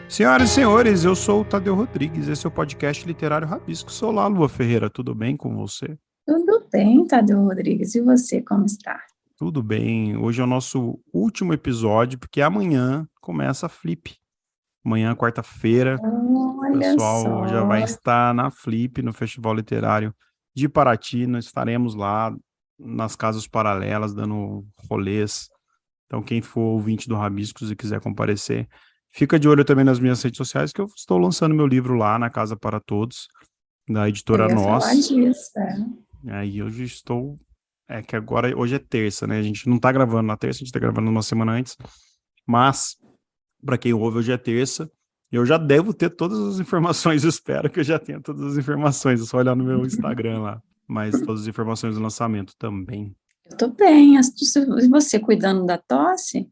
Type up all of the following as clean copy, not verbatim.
Senhoras e senhores, eu sou o Tadeu Rodrigues, esse é o podcast literário Rabisco. Sou lá, Lua Ferreira, tudo bem com você? Tudo bem, Tadeu Rodrigues. E você, como está? Tudo bem, hoje é o nosso último episódio, porque amanhã começa a Flip. Amanhã, quarta-feira, o Olha pessoal já vai só. estar na Flip, no Festival Literário de Paraty. Nós estaremos lá nas casas paralelas, dando rolês. Então, quem for ouvinte do Rabiscos e quiser comparecer, fica de olho também nas minhas redes sociais, que eu estou lançando meu livro lá na Casa para Todos, da Eu editora ia falar Nós. disso, Aí hoje estou. É que agora, hoje é terça, né? A gente não tá gravando na terça, a gente tá gravando uma semana antes. Mas, para quem ouve, hoje é terça. Eu já devo ter todas as informações, espero que eu já tenha todas as informações. É só olhar no meu Instagram lá. Mas todas as informações do lançamento também. Eu tô bem. E você cuidando da tosse?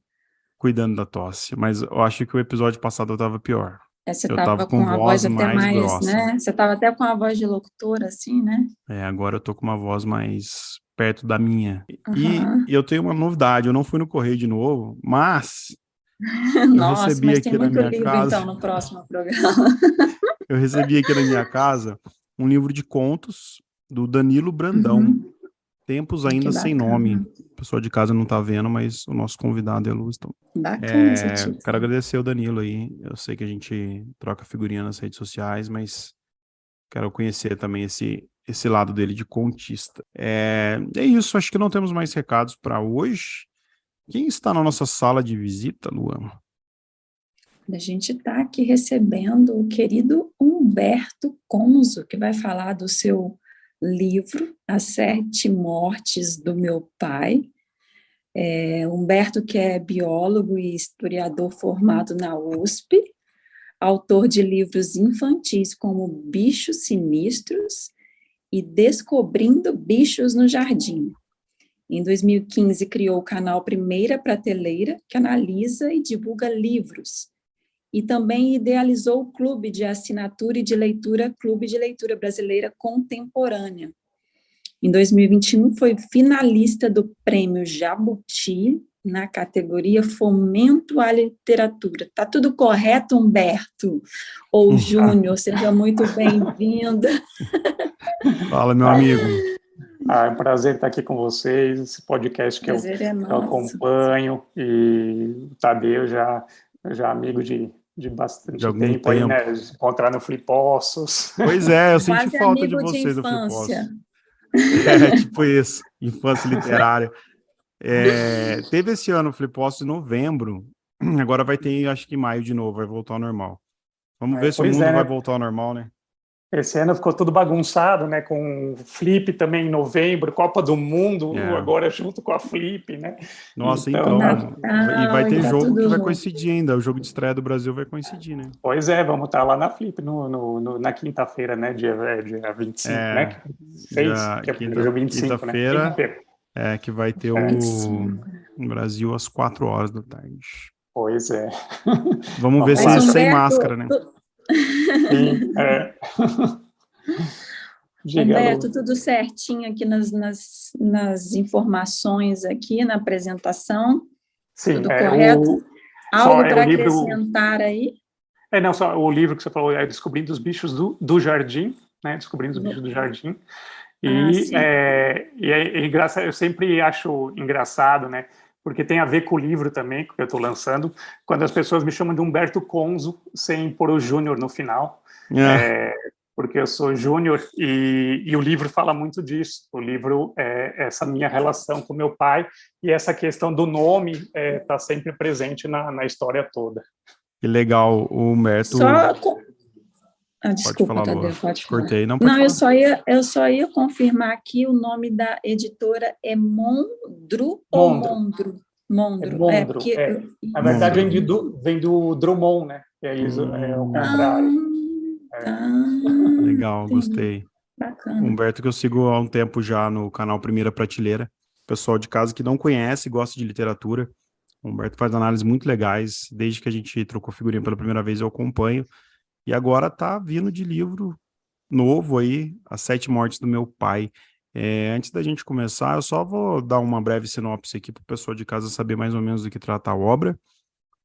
Cuidando da tosse. Mas eu acho que o episódio passado eu tava pior. Você Eu tava estava com com a voz voz até mais mais, grossa. né? Você estava até com a voz de locutora, assim, né? Agora eu tô com uma voz mais perto da minha. E Aham. eu tenho uma novidade, eu não fui no correio de novo, mas eu Nossa, recebi mas tem aqui na muito minha livro, casa, então, no próximo programa. eu recebi aqui na minha casa um livro de contos do Danilo Brandão, Uhum. Tempos Que Ainda Sem Nome. bacana. O pessoal de casa não tá vendo, mas o nosso convidado é Luz. Então, Bacana esse título. quero agradecer o Danilo aí. Eu sei que a gente troca figurinha nas redes sociais, mas quero conhecer também esse lado dele de contista. É isso, acho que não temos mais recados para hoje. Quem está na nossa sala de visita, Luan? A gente está aqui recebendo o querido Humberto Conzo, que vai falar do seu livro As Sete Mortes do Meu Pai. Humberto, que é biólogo e historiador formado na USP, autor de livros infantis como Bichos Sinistros e Descobrindo Bichos no Jardim. Em 2015, criou o canal Primeira Prateleira, que analisa e divulga livros, e também idealizou o Clube de Assinatura e de Leitura, Clube de Leitura Brasileira Contemporânea. Em 2021, foi finalista do Prêmio Jabuti, na categoria Fomento à Literatura. Tá tudo correto, Humberto? Ou Júnior, seja muito bem-vinda. Fala, meu amigo. É um prazer estar aqui com vocês, esse podcast Prazer é eu nosso. acompanho, e o Tadeu já amigo de De bastante algum tempo aí, tempo. né? Se encontrar no Flipossos. Pois é, eu senti Quase falta de amigo de vocês no infância. Fliposso. É, tipo isso, infância literária. Teve esse ano o Fliposso em novembro, agora vai ter, acho que em maio de novo, vai voltar ao normal. Vamos ver se o Pois mundo é, vai né? voltar ao normal, né? Esse ano ficou tudo bagunçado, né? Com Flip também em novembro, Copa do Mundo É. agora junto com a Flip, né? Nossa, E Então, então, e vai Natal, e ter tá jogo que tudo vai junto. coincidir ainda, o jogo de estreia do Brasil vai coincidir, né? pois é, vamos estar lá na Flip na quinta-feira, né? Dia 25, né? É, 26, já que é o primeiro jogo 25, né? quinta-feira, Quinta-feira. que vai ter É. 25. no Brasil às 4 horas da tarde. Pois é. Vamos ver Vamos se Mas, lá, sem então. máscara, Humberto, né? Sim, diga, Humberto, Lu. tudo certinho aqui nas informações aqui, na apresentação, Sim, tudo correto? só Algo é o para livro. acrescentar aí? Não, só o livro que você falou é Descobrindo os Bichos do Jardim, né? Descobrindo os Bichos do Jardim. E Sim. é engraçado, eu sempre acho engraçado, né? Porque tem a ver com o livro também, que eu estou lançando, quando as pessoas me chamam de Humberto Conzo, sem pôr o Júnior no final. Ah, Porque eu sou júnior e o livro fala muito disso. O livro é essa minha relação com meu pai e essa questão do nome está sempre presente na história toda. que legal, o Humberto. Só. Pode Desculpa, falar, Tadeu, Lua. pode Te falar. cortei. Não, pode Não, falar. eu só ia confirmar aqui o nome da editora é Mondro ou Mondro. Mondro? É Mondro. É, Mondro. porque. Na verdade, Mondro. vem do Drummond, né? E aí é o Hum, Ah, contrário. tá. legal, Entendi. gostei. Bacana. Humberto, que eu sigo há um tempo já no canal Primeira Prateleira. Pessoal de casa que não conhece, gosta de literatura. O Humberto faz análises muito legais. Desde que a gente trocou figurinha pela primeira vez, eu acompanho. E agora tá vindo de livro novo aí, As Sete Mortes do Meu Pai. Antes da gente começar, eu só vou dar uma breve sinopse aqui para o pessoal de casa saber mais ou menos do que trata a obra.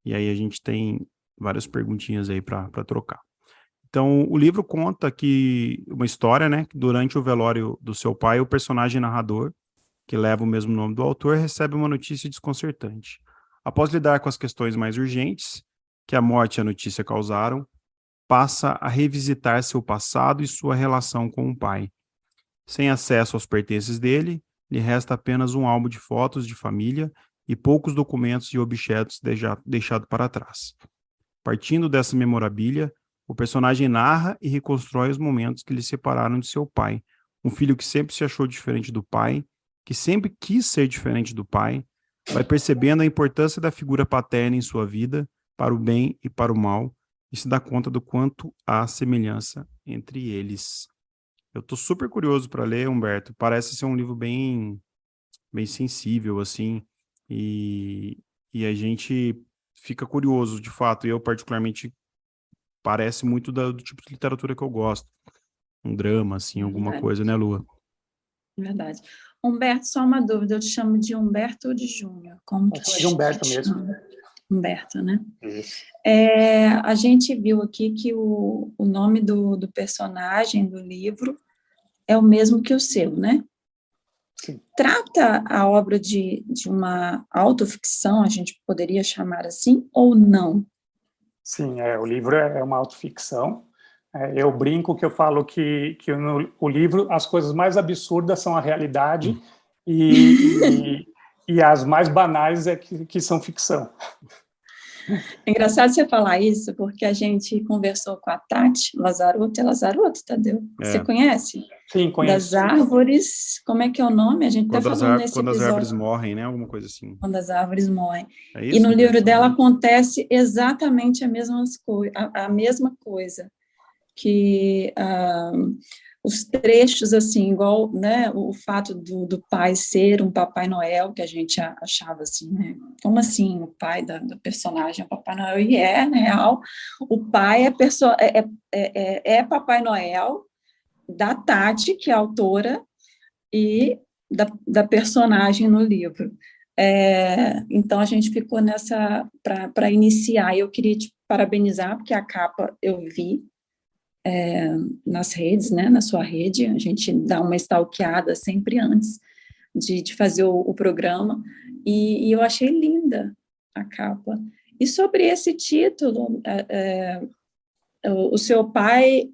E aí a gente tem várias perguntinhas aí para trocar. Então, o livro conta que uma história, né, que durante o velório do seu pai, o personagem narrador, que leva o mesmo nome do autor, recebe uma notícia desconcertante. Após lidar com as questões mais urgentes que a morte e a notícia causaram, passa a revisitar seu passado e sua relação com o pai. Sem acesso aos pertences dele, lhe resta apenas um álbum de fotos de família e poucos documentos e objetos deixados para trás. Partindo dessa memorabilia, o personagem narra e reconstrói os momentos que lhe separaram de seu pai, um filho que sempre se achou diferente do pai, que sempre quis ser diferente do pai, vai percebendo a importância da figura paterna em sua vida, para o bem e para o mal, e se dá conta do quanto há semelhança entre eles. Eu tô super curioso para ler, Humberto. Parece ser um livro bem sensível, assim, e a gente fica curioso, de fato. Eu, particularmente, parece muito do tipo de literatura que eu gosto. Um drama, assim, alguma coisa, né, Lua? Verdade. Humberto, só uma dúvida, eu te chamo de Humberto ou de Júnior? Como que de Humberto mesmo. Humberto, né? Isso. A gente viu aqui que o nome do personagem do livro é o mesmo que o seu, né? Sim. Trata a obra de uma autoficção, a gente poderia chamar assim, ou não? Sim, o livro é uma autoficção. Eu brinco que eu falo que no livro as coisas mais absurdas são a realidade e as mais banais que são ficção. É engraçado você falar isso, porque a gente conversou com a Tati Lazarotto, Tadeu? Você conhece? Sim, conheço. Das árvores, como é que é o nome? A gente até falou nesse quando episódio. As árvores morrem, né? Alguma coisa assim. Quando as árvores morrem. É isso, e no livro Humberto? dela acontece exatamente a mesma coisa. Que os trechos, assim, igual, né, o fato do pai ser um Papai Noel, que a gente achava assim, né, como assim o pai da personagem é Papai Noel? E na real, o pai é Papai Noel da Tati, que é a autora, e da personagem no livro. Então, a gente ficou nessa, para iniciar, eu queria te parabenizar, porque a capa eu vi, nas redes, né, na sua rede, a gente dá uma stalkeada sempre antes de fazer o programa, e eu achei linda a capa. E sobre esse título, o seu pai,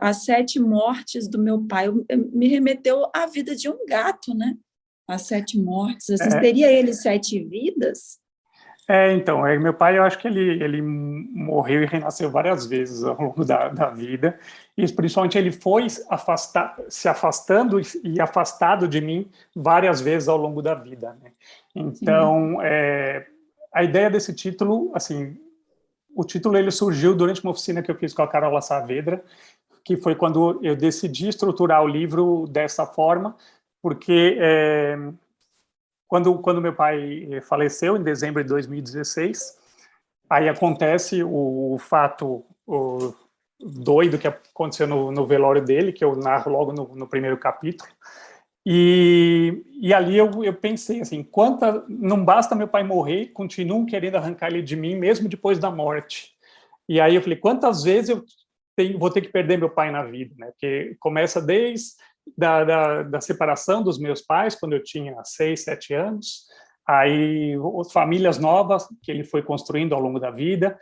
As Sete Mortes do Meu Pai, me remeteu à vida de um gato, né? As Sete Mortes. Assim, teria ele 7 vidas? Então, meu pai, eu acho que ele morreu e renasceu várias vezes ao longo da vida, e principalmente ele foi se afastando e afastado de mim várias vezes ao longo da vida, né? Então, a ideia desse título, assim, o título ele surgiu durante uma oficina que eu fiz com a Carola Saavedra, que foi quando eu decidi estruturar o livro dessa forma, porque quando meu pai faleceu, em dezembro de 2016, aí acontece o fato doido que aconteceu no velório dele, que eu narro logo no primeiro capítulo. E ali eu pensei assim, não basta meu pai morrer, continuam querendo arrancar ele de mim, mesmo depois da morte. E aí eu falei, quantas vezes eu vou ter que perder meu pai na vida, né? Porque começa desde da separação dos meus pais, quando eu tinha 6, 7 anos, aí famílias novas que ele foi construindo ao longo da vida,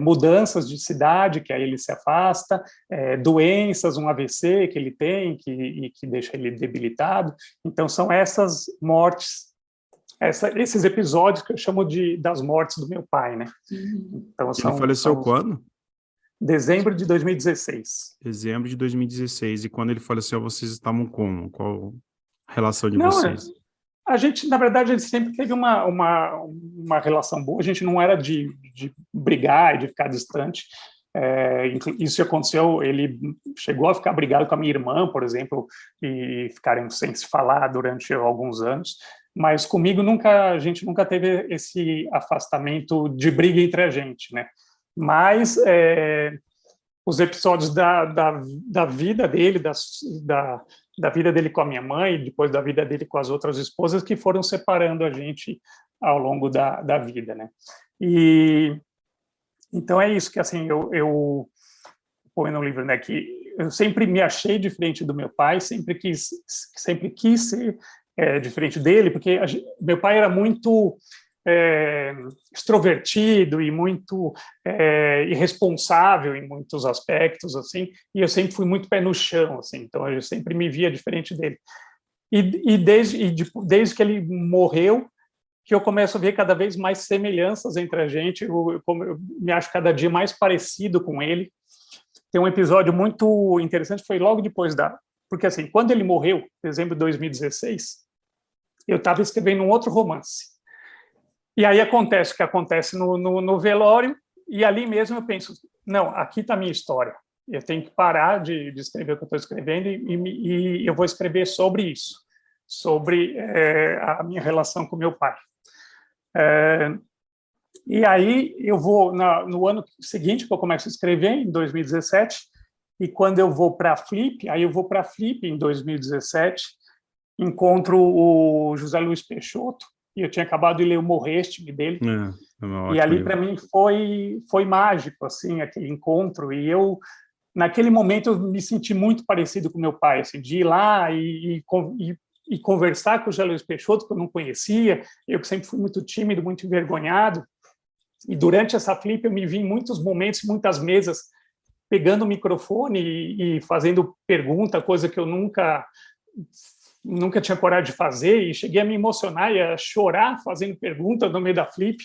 mudanças de cidade, que aí ele se afasta, doenças, um AVC que ele tem, que deixa ele debilitado. Então, são essas mortes, esses episódios que eu chamo das mortes do meu pai, né? Então, ele faleceu quando? Dezembro de 2016. Dezembro de 2016. E quando ele faleceu, vocês estavam como? Qual a relação de vocês? A gente, na verdade, ele sempre teve uma relação boa. A gente não era de brigar e de ficar distante. Isso aconteceu, ele chegou a ficar brigado com a minha irmã, por exemplo, e ficarem sem se falar durante alguns anos. Mas comigo a gente nunca teve esse afastamento de briga entre a gente, né? Mas os episódios da vida dele, da vida dele com a minha mãe, e depois da vida dele com as outras esposas, que foram separando a gente ao longo da vida, né? E Então é isso que assim eu põe no livro, né, que eu sempre me achei diferente do meu pai, sempre quis ser diferente dele, porque meu pai era muito extrovertido e muito irresponsável em muitos aspectos, assim, e eu sempre fui muito pé no chão, assim, então eu sempre me via diferente dele. Desde que ele morreu, que eu começo a ver cada vez mais semelhanças entre a gente, eu me acho cada dia mais parecido com ele. Tem um episódio muito interessante, foi logo depois porque assim, quando ele morreu, em dezembro de 2016, eu estava escrevendo um outro romance. E aí acontece o que acontece no velório, e ali mesmo eu penso, não, aqui está a minha história. Eu tenho que parar de escrever o que eu estou escrevendo e eu vou escrever sobre isso, sobre a minha relação com meu pai. E aí eu vou, no ano seguinte que eu começo a escrever, em 2017, e quando eu vou para a Flip, aí eu vou para a Flip em 2017, encontro o José Luiz Peixoto, e eu tinha acabado de ler o Morreste dele, e ali para mim foi mágico, assim, aquele encontro, e eu, naquele momento, eu me senti muito parecido com meu pai, assim, de ir lá e conversar com o José Luiz Peixoto, que eu não conhecia, eu que sempre fui muito tímido, muito envergonhado. E durante essa Flip eu me vi em muitos momentos, muitas mesas, pegando o microfone e fazendo pergunta, coisa que eu nunca tinha coragem de fazer, e cheguei a me emocionar e a chorar fazendo pergunta no meio da Flip.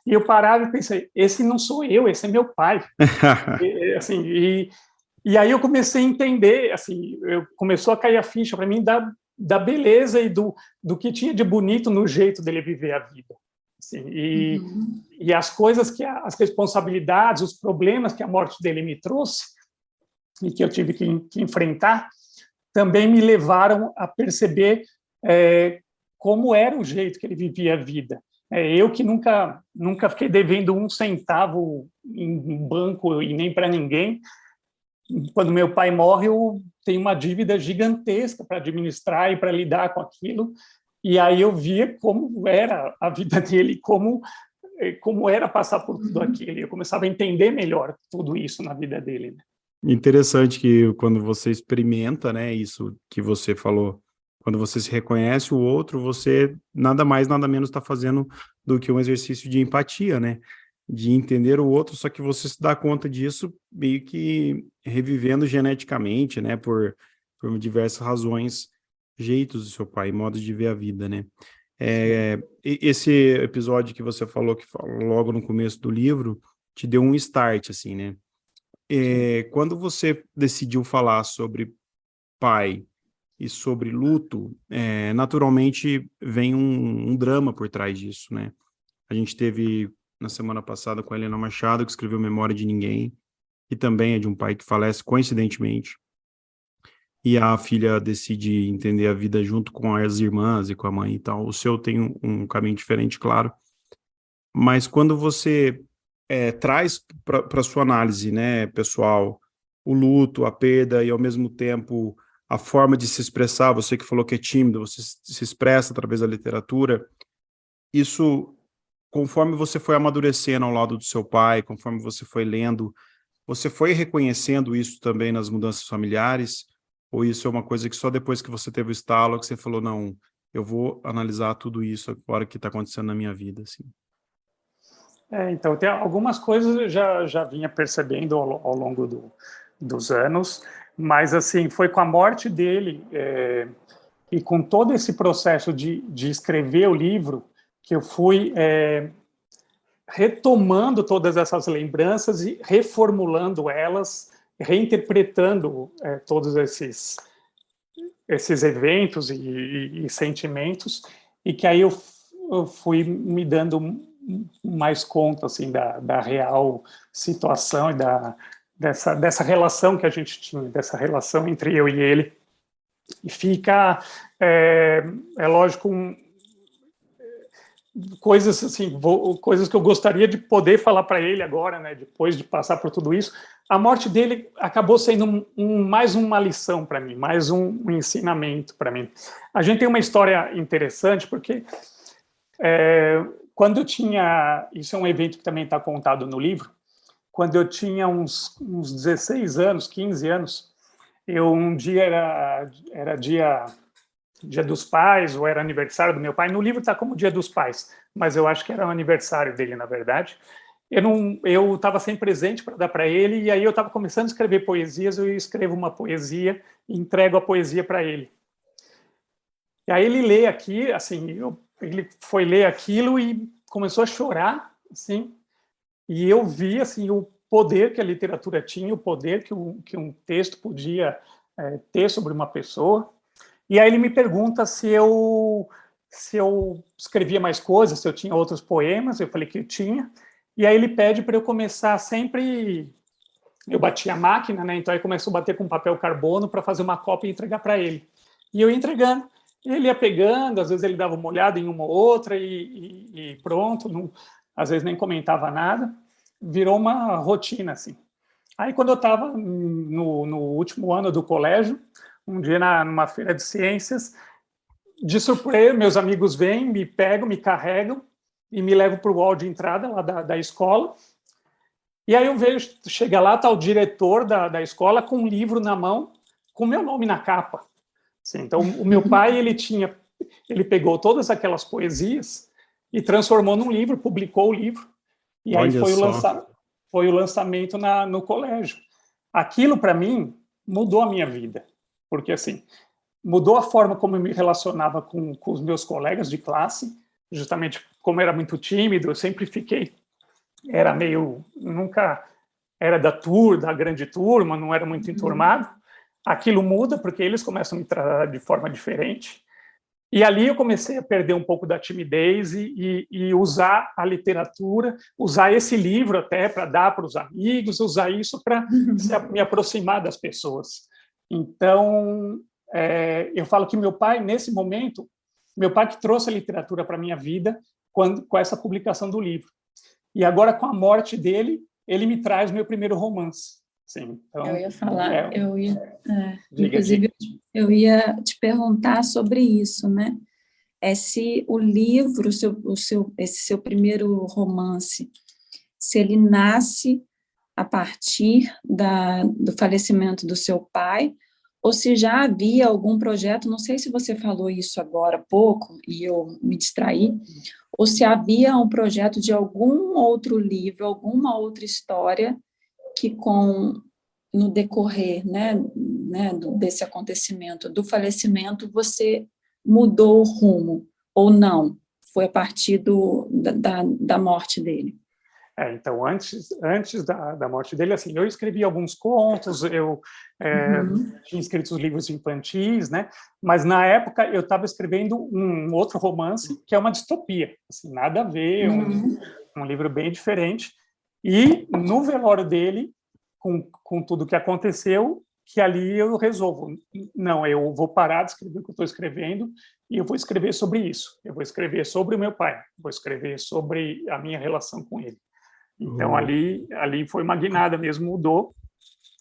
E eu parava e pensei, esse não sou eu, esse é meu pai. E aí eu comecei a entender, assim, começou a cair a ficha para mim da beleza e do que tinha de bonito no jeito dele viver a vida. Assim, e as coisas as responsabilidades, os problemas que a morte dele me trouxe e que eu tive que enfrentar, também me levaram a perceber como era o jeito que ele vivia a vida. Eu que nunca fiquei devendo um centavo em banco e nem para ninguém, quando meu pai morre, eu tenho uma dívida gigantesca para administrar e para lidar com aquilo. E aí eu via como era a vida dele, como era passar por tudo aquilo. Eu começava a entender melhor tudo isso na vida dele. Né? Interessante que quando você experimenta, né, isso que você falou, quando você se reconhece o outro, você nada mais, nada menos está fazendo do que um exercício de empatia, né? De entender o outro, só que você se dá conta disso meio que revivendo geneticamente, né? Por diversas razões, jeitos do seu pai, modos de ver a vida, né? Esse episódio que você falou, logo no começo do livro, te deu um start, assim, né? Quando você decidiu falar sobre pai e sobre luto, naturalmente vem um drama por trás disso, né? A gente teve na semana passada com a Helena Machado, que escreveu Memória de Ninguém, que também é de um pai que falece coincidentemente, e a filha decide entender a vida junto com as irmãs e com a mãe e tal. O seu tem um caminho diferente, claro, mas quando você traz para sua análise, né, pessoal, o luto, a perda e ao mesmo tempo a forma de se expressar, você que falou que é tímido, você se expressa através da literatura, isso, conforme você foi amadurecendo ao lado do seu pai, conforme você foi lendo, você foi reconhecendo isso também nas mudanças familiares? Ou isso é uma coisa que só depois que você teve o estalo que você falou, não, eu vou analisar tudo isso agora que está acontecendo na minha vida, assim? Então, tem algumas coisas eu já vinha percebendo ao longo dos anos, mas assim, foi com a morte dele e com todo esse processo de escrever o livro que eu fui retomando todas essas lembranças e reformulando elas, reinterpretando todos esses eventos e sentimentos, e que aí eu fui me dando mais conta assim da real situação e dessa relação que a gente tinha, dessa relação entre eu e ele. E fica, lógico, coisas assim, coisas que eu gostaria de poder falar para ele agora, né, depois de passar por tudo isso. A morte dele acabou sendo mais uma lição para mim, mais um ensinamento para mim. A gente tem uma história interessante, porque quando eu tinha... Isso é um evento que também está contado no livro. quando eu tinha uns 16 anos, 15 anos, um dia era dia dos pais, ou era aniversário do meu pai. No livro está como Dia dos Pais, mas eu acho que era o aniversário dele, na verdade. Eu estava sem presente para dar para ele, e aí eu estava começando a escrever poesias. Eu escrevo uma poesia e entrego a poesia para ele. E aí ele lê aqui, assim, ele foi ler aquilo e começou a chorar, assim, e eu vi, assim, o poder que a literatura tinha, o poder que um texto podia ter sobre uma pessoa. E aí ele me pergunta se eu escrevia mais coisas, se eu tinha outros poemas. Eu falei que eu tinha. E aí ele pede para eu começar sempre... Eu bati a máquina, né? Então aí começou a bater com papel carbono para fazer uma cópia e entregar para ele. E eu ia entregando. Ele ia pegando, às vezes ele dava uma olhada em uma ou outra e pronto. Não, às vezes nem comentava nada. Virou uma rotina, assim. Aí quando eu estava no último ano do colégio, um dia numa feira de ciências, de surpresa, meus amigos vêm, me pegam, me carregam e me levam para o hall de entrada lá da escola. E aí eu vejo, chega lá, está o diretor da escola com um livro na mão, com meu nome na capa. Assim, então, o meu pai, ele pegou todas aquelas poesias e transformou num livro, publicou o livro. E aí foi o lançamento no colégio. Aquilo, para mim, mudou a minha vida. Porque, assim, mudou a forma como eu me relacionava com os meus colegas de classe. Justamente como era muito tímido, eu sempre nunca era da grande turma, não era muito enturmado. Aquilo muda porque eles começam a me tratar de forma diferente. E ali eu comecei a perder um pouco da timidez e usar a literatura, usar esse livro até para dar para os amigos, usar isso para me aproximar das pessoas. Então, eu falo que meu pai, nesse momento, meu pai que trouxe a literatura para a minha vida com essa publicação do livro. E agora, com a morte dele, ele me traz meu primeiro romance. Sim, então, eu ia falar, diga. Inclusive, eu ia te perguntar sobre isso, né? Se o livro, esse seu primeiro romance, se ele nasce a partir do falecimento do seu pai, ou se já havia algum projeto, não sei se você falou isso agora há pouco, e eu me distraí, ou se havia um projeto de algum outro livro, alguma outra história que no decorrer, né, desse acontecimento, do falecimento, você mudou o rumo, ou não? Foi a partir da morte dele? Então, antes da morte dele, assim, eu escrevi alguns contos, eu tinha escrito os livros infantis, né? Mas na época eu estava escrevendo um outro romance que é uma distopia, assim, nada a ver, um livro bem diferente. E no velório dele, com tudo que aconteceu, que ali eu resolvo, não, eu vou parar de escrever o que eu estou escrevendo e eu vou escrever sobre isso. Eu vou escrever sobre o meu pai, vou escrever sobre a minha relação com ele. Então, ali foi uma guinada mesmo, mudou.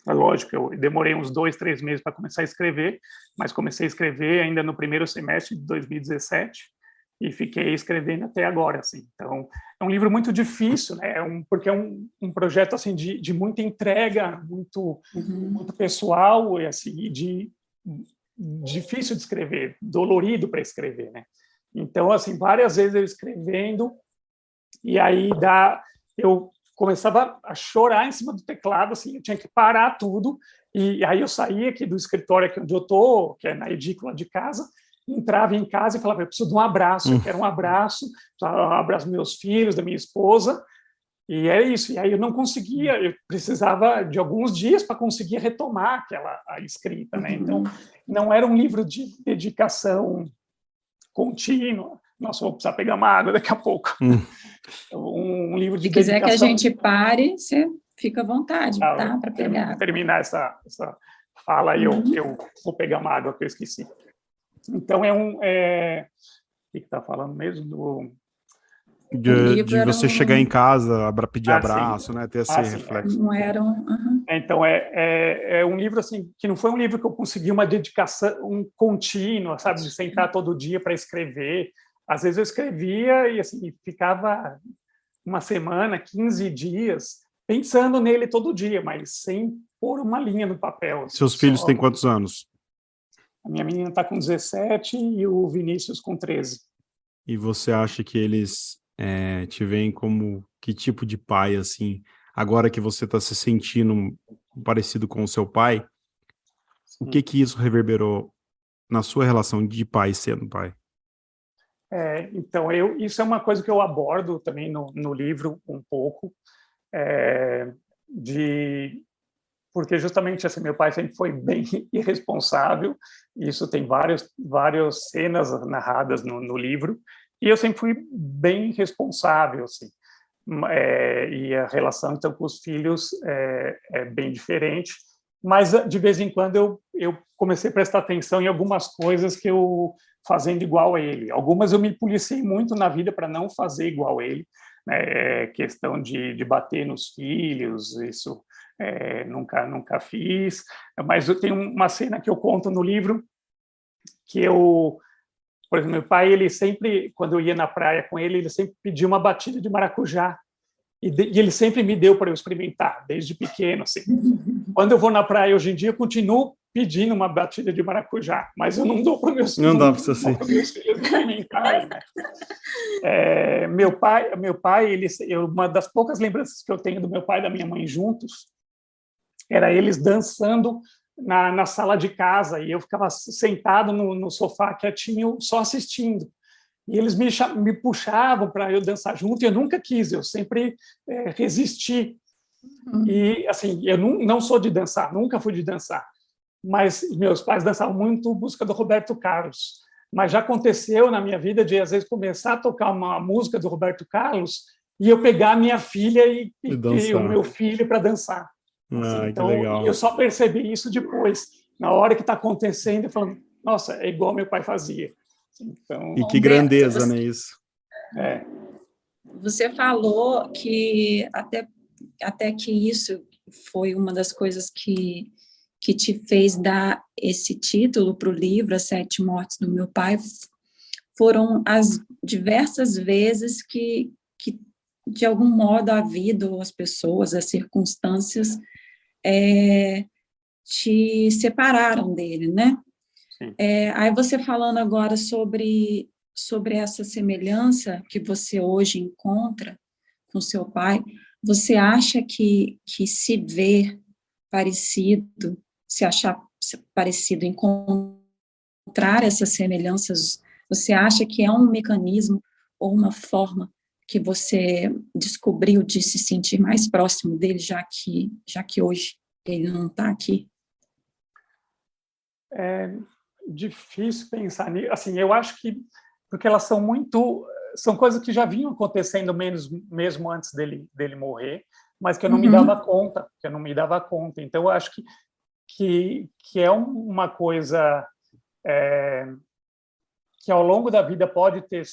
É lógico, eu demorei uns 2, 3 meses para começar a escrever, mas comecei a escrever ainda no primeiro semestre de 2017 e fiquei escrevendo até agora. Assim. Então, é um livro muito difícil, né? Porque é um projeto assim, de muita entrega, muito pessoal e assim, difícil de escrever, dolorido para escrever. Né? Então, assim, várias vezes eu escrevendo, e aí eu começava a chorar em cima do teclado, assim, eu tinha que parar tudo, e aí eu saía aqui do escritório aqui onde eu estou, que é na edícula de casa, entrava em casa e falava, eu preciso de um abraço, eu quero um abraço dos meus filhos, da minha esposa, e é isso. E aí eu não conseguia, eu precisava de alguns dias para conseguir retomar a escrita, né? Então, não era um livro de dedicação contínua. Nossa, vou precisar pegar uma água daqui a pouco. Um livro de dedicação. Se quiser que a gente pare, você fica à vontade, tá? Para pegar água. Terminar essa fala, eu vou pegar uma água que eu esqueci. Então, o que está falando mesmo? De você chegar em casa, pedir abraço, né? Ter esse reflexo. Não era Então, é um livro assim, que não foi um livro que eu consegui uma dedicação contínua, sabe? De sentar todo dia para escrever. Às vezes eu escrevia e assim, ficava uma semana, 15 dias, pensando nele todo dia, mas sem pôr uma linha no papel. Seus filhos têm quantos anos? A minha menina está com 17 e o Vinícius com 13. E você acha que eles te veem como que tipo de pai, assim, agora que você está se sentindo parecido com o seu pai, o que isso reverberou na sua relação de pai sendo pai? Então, isso é uma coisa que eu abordo também no livro um pouco, porque justamente assim, meu pai sempre foi bem irresponsável, isso tem várias cenas narradas no livro, e eu sempre fui bem responsável, assim. E a relação, então, com os filhos é bem diferente, mas de vez em quando eu comecei a prestar atenção em algumas coisas que eu fazendo igual a ele. Algumas eu me policiei muito na vida para não fazer igual a ele, né? Questão de bater nos filhos, isso nunca fiz, mas eu tenho uma cena que eu conto no livro que por exemplo, meu pai, ele sempre, quando eu ia na praia com ele, ele sempre pedia uma batida de maracujá. E ele sempre me deu para eu experimentar, desde pequeno. Assim. Quando eu vou na praia hoje em dia, eu continuo pedindo uma batida de maracujá, mas eu não dou para meus filhos. Não dá para você assim. Meus filhos experimentarem. Né? Meu pai, uma das poucas lembranças que eu tenho do meu pai e da minha mãe juntos era eles dançando na sala de casa, e eu ficava sentado no sofá quietinho, só assistindo. E eles me puxavam para eu dançar junto, e eu nunca quis, eu sempre resisti. E, assim, eu não sou de dançar, nunca fui de dançar, mas meus pais dançavam muito música do Roberto Carlos. Mas já aconteceu na minha vida de, às vezes, começar a tocar uma música do Roberto Carlos e eu pegar a minha filha e o meu filho para dançar. Assim, então, que legal. Eu só percebi isso depois, na hora que está acontecendo, falando, nossa, é igual meu pai fazia. Então, e que grandeza, né, isso? Você falou que até que isso foi uma das coisas que te fez dar esse título para o livro, As Sete Mortes do Meu Pai, foram as diversas vezes que de algum modo, a vida, ou as pessoas, as circunstâncias, te separaram dele, né? Aí você falando agora sobre essa semelhança que você hoje encontra com seu pai, você acha que se ver parecido, se achar parecido, encontrar essas semelhanças, você acha que é um mecanismo ou uma forma que você descobriu de se sentir mais próximo dele, já que hoje ele não está aqui? É difícil pensar nisso. Assim, eu acho que porque elas são coisas que já vinham acontecendo mesmo antes dele morrer, mas que eu não me dava conta, Então, eu acho que é uma coisa que ao longo da vida pode ter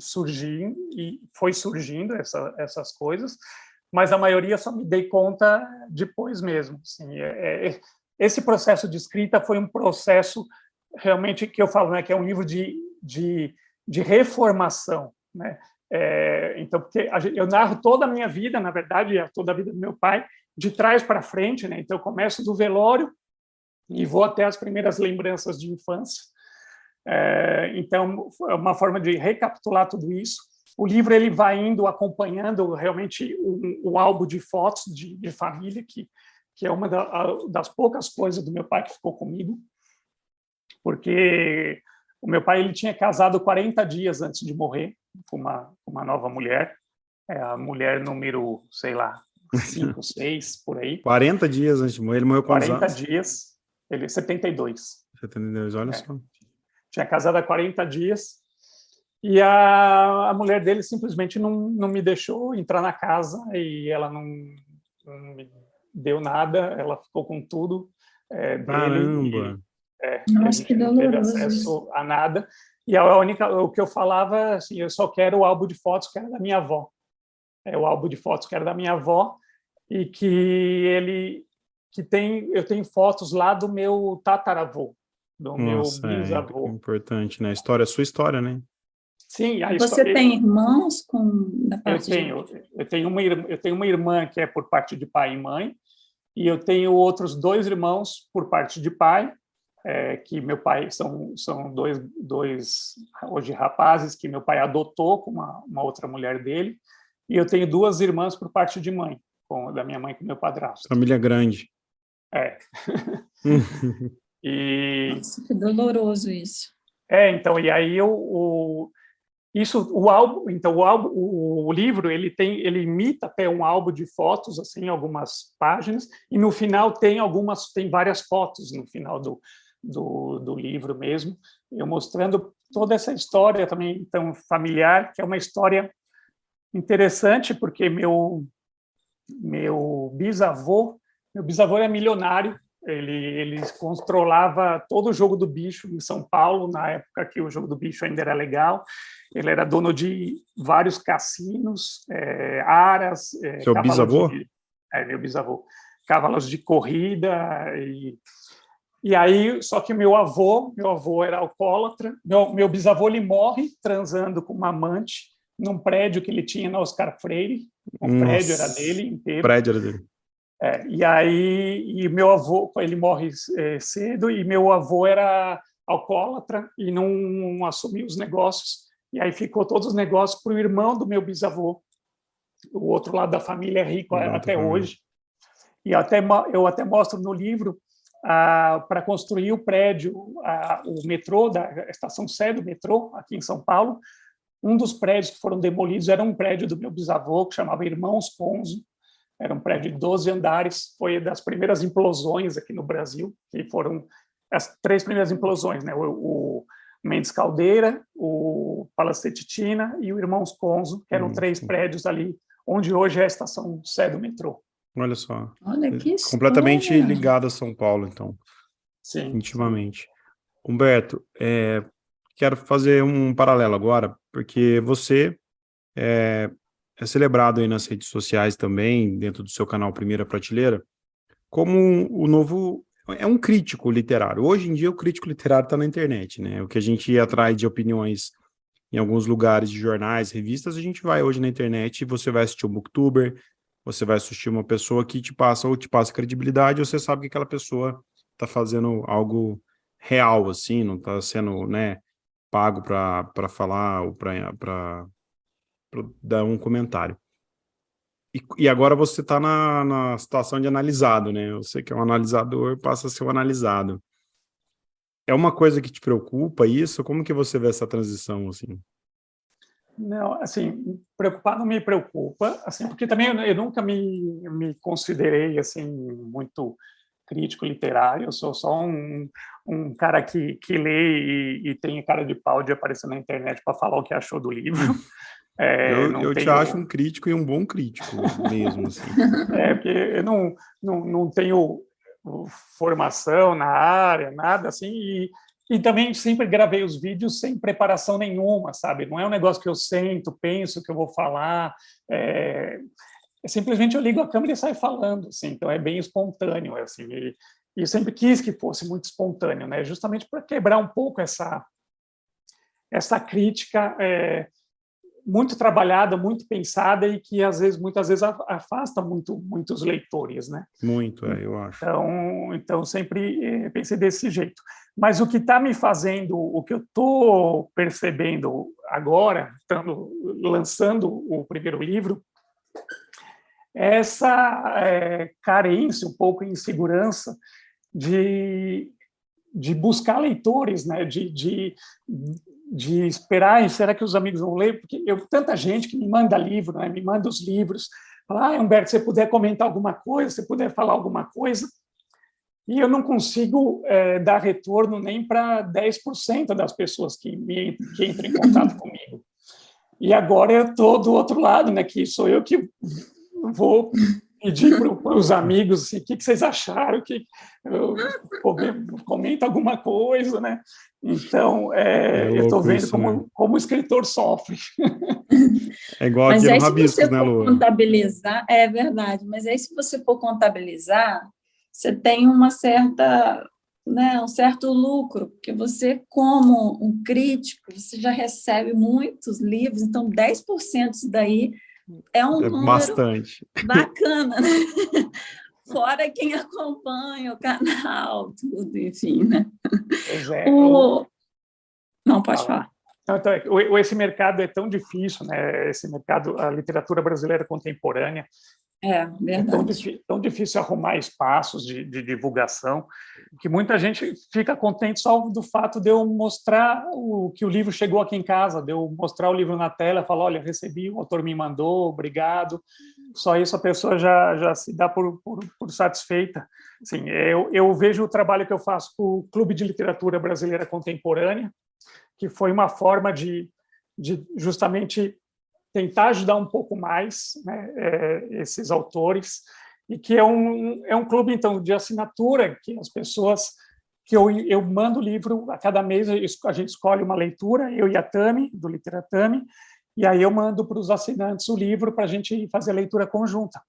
surgido, e foi surgindo essas coisas, mas a maioria só me dei conta depois mesmo. Assim, esse processo de escrita foi um processo realmente que eu falo, né, que é um livro de reformação, né? Então, porque eu narro toda a minha vida, na verdade, toda a vida do meu pai, de trás para frente, né? Então, eu começo do velório e vou até as primeiras lembranças de infância. Então, é uma forma de recapitular tudo isso. O livro ele vai indo acompanhando realmente um álbum de fotos de família, que é uma das poucas coisas do meu pai que ficou comigo, porque o meu pai ele tinha casado 40 dias antes de morrer com uma nova mulher, a mulher número, sei lá, 5, 6, por aí. 40 dias antes de morrer, ele morreu quantos anos? 40 dias, ele 72. 72, olha só. Tinha casado há 40 dias, e a mulher dele simplesmente não me deixou entrar na casa, e ela não me deu nada, ela ficou com tudo dele. Caramba! Nossa, que doloroso. Não teve acesso a nada. E o que eu falava, assim, eu só quero o álbum de fotos que era da minha avó. O álbum de fotos que era da minha avó, e eu tenho fotos lá do meu tataravô, do meu bisavô. Importante, né? A história, a sua história, né? Sim, a Você história... tem irmãos da parte eu tenho uma irmã que é por parte de pai e mãe, e eu tenho outros 2 irmãos por parte de pai, que meu pai são dois hoje rapazes que meu pai adotou com uma outra mulher dele, e eu tenho 2 irmãs por parte de mãe, da minha mãe com meu padrasto. Família grande. É. E Nossa, que doloroso isso. então, e aí o álbum, então o livro ele imita até um álbum de fotos, assim, algumas páginas, e no final tem várias fotos no final do livro mesmo, eu mostrando toda essa história também então familiar, que é uma história interessante, porque meu bisavô era milionário. Ele controlava todo o jogo do bicho em São Paulo, na época que o jogo do bicho ainda era legal. Ele era dono de vários cassinos, aras, Seu bisavô? Meu bisavô. Cavalos de corrida. E aí, só que meu avô era alcoólatra. Meu bisavô ele morre transando com uma amante num prédio que ele tinha na Oscar Freire. O prédio era dele inteiro. O prédio era dele. E aí, meu avô, ele morre cedo, e meu avô era alcoólatra e não assumiu os negócios. E aí ficou todos os negócios para o irmão do meu bisavô. O outro lado da família é rico até hoje. E eu até mostro no livro, para construir o prédio, o metrô, da estação Sé do metrô, aqui em São Paulo, um dos prédios que foram demolidos era um prédio do meu bisavô, que chamava Irmãos Conzo. Era um prédio de 12 andares, foi das primeiras implosões aqui no Brasil, que foram as 3 primeiras implosões, né? O Mendes Caldeira, o Palacete Titina e o Irmãos Conzo, que eram 3 prédios ali, onde hoje é a estação Sé do metrô. Olha só. Olha que completamente história. ligado a São Paulo, então. Sim. Intimamente. Sim. Humberto, quero fazer um paralelo agora, porque você é celebrado aí nas redes sociais também, dentro do seu canal Primeira Prateleira, como o novo... É um crítico literário. Hoje em dia, o crítico literário está na internet, né? O que a gente ia atrás de opiniões em alguns lugares de jornais, revistas, a gente vai hoje na internet e você vai assistir um booktuber, você vai assistir uma pessoa que te passa credibilidade, ou você sabe que aquela pessoa está fazendo algo real, assim, não está sendo, né, pago para falar ou para dar um comentário. E agora você está na situação de analisado, né? Você que é um analisador passa a ser um analisado. É uma coisa que te preocupa isso? Como que você vê essa transição, assim? Não, assim, preocupar não me preocupa, assim, porque também eu nunca me considerei, assim, muito crítico literário, eu sou só um cara que lê e tem cara de pau de aparecer na internet para falar o que achou do livro. Eu te acho um crítico e um bom crítico mesmo, assim. Porque eu não tenho formação na área, nada assim, e também sempre gravei os vídeos sem preparação nenhuma, sabe? Não é um negócio que eu sento, penso que eu vou falar, simplesmente eu ligo a câmera e saio falando, assim, então é bem espontâneo, assim, e eu sempre quis que fosse muito espontâneo, né? Justamente para quebrar um pouco essa crítica muito trabalhada, muito pensada e que muitas vezes afasta muitos leitores, né? Muito, eu acho. Então sempre pensei desse jeito. Mas o que está me fazendo, o que eu estou percebendo agora, lançando o primeiro livro, é essa carência, um pouco insegurança de buscar leitores, né? De esperar, será que os amigos vão ler? Porque tanta gente que me manda livro, né? Me manda os livros, fala, Humberto, se você puder comentar alguma coisa, se puder falar alguma coisa, e eu não consigo dar retorno nem para 10% das pessoas que entram em contato comigo. E agora eu estou do outro lado, né? Que sou eu que vou pedir para os amigos assim, o que vocês acharam, comenta alguma coisa, né? Então, eu estou vendo isso, como o escritor sofre. É igual aqui no Rabiscos, né, Lu? Contabilizar, é verdade, mas aí se você for contabilizar, você tem uma certa né, um certo lucro, porque você, como um crítico, você já recebe muitos livros, então 10% disso daí é um É número bastante. bacana, né? Fora quem acompanha o canal, tudo, enfim, né? Pois é. O... Não, pode falar. Então, esse mercado é tão difícil, né? Esse mercado, a literatura brasileira contemporânea, É, é verdade. tão difícil arrumar espaços de divulgação, que muita gente fica contente só do fato de eu mostrar que o livro chegou aqui em casa, de eu mostrar o livro na tela, falar, olha, recebi, o autor me mandou, obrigado. Só isso a pessoa já se dá por satisfeita. Assim, eu vejo o trabalho que eu faço com o Clube de Literatura Brasileira Contemporânea, que foi uma forma de justamente tentar ajudar um pouco mais, né, esses autores, e que é um clube, então, de assinatura, que as pessoas, que eu mando o livro a cada mês, a gente escolhe uma leitura, eu e a Tami, do Literatami, e aí eu mando para os assinantes o livro para a gente fazer a leitura conjunta.